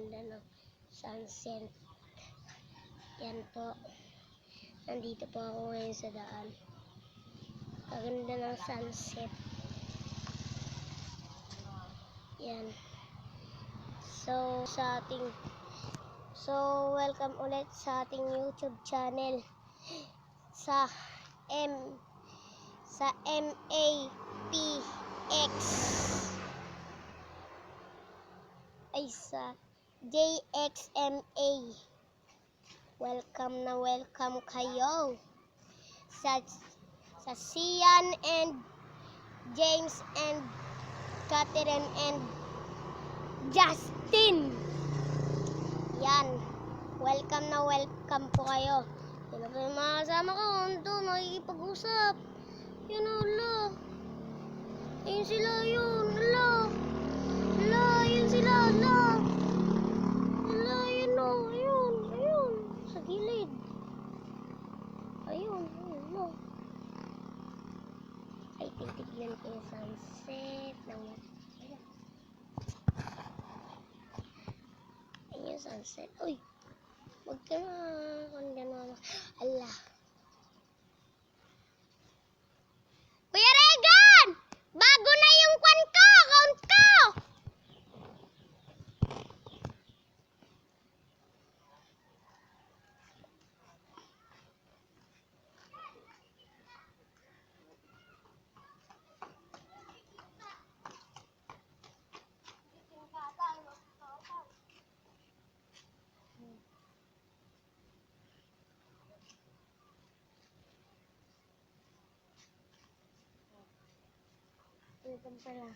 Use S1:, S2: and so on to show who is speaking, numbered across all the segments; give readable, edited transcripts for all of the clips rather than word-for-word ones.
S1: ganda ng sunset. Yan po. Nandito po ako ngayon sa daan. Kaganda ng sunset. Yan. So, welcome ulit sa ating YouTube channel. Sa MAPX. Ay, sa JXMA. Welcome na welcome kayo sa Sian and James and Catherine and Justin. Yan. Welcome na welcome po kayo. Yan po yung mga kasama ko. Ito, makikipag-usap. Yan o, ala. Ayun sila, yun. Ala. Ala, ayun sila, ala. Ala, yun o. Ayun, ayun. Sa gilid. Ayun, ayun o. Ay, titignan ko yung sunset. Ayun yung sunset. Uy, huwag ka na. Ala. Kuya Regan! Bago na yung kwan ko! Count ko! Welcome pala.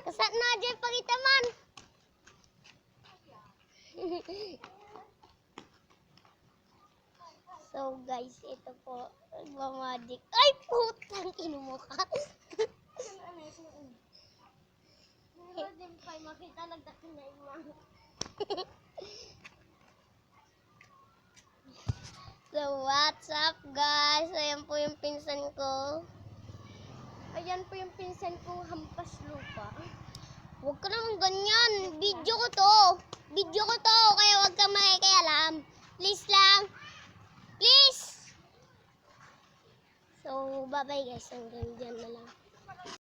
S1: Kasat na dyan pagitaman. So guys, ito po magmamagic. Ay putang inumukha. Din pa makita nagdakin na imang. So what's up guys? Ayan po yung pinsan ko. Ayan po yung pinsan kong hampas lupa. Huwag ka naman ganyan. Video ko to. Video ko to. Kaya huwag ka makikialam. Please lang. Please. So bye bye guys. Hanggang dyan na lang.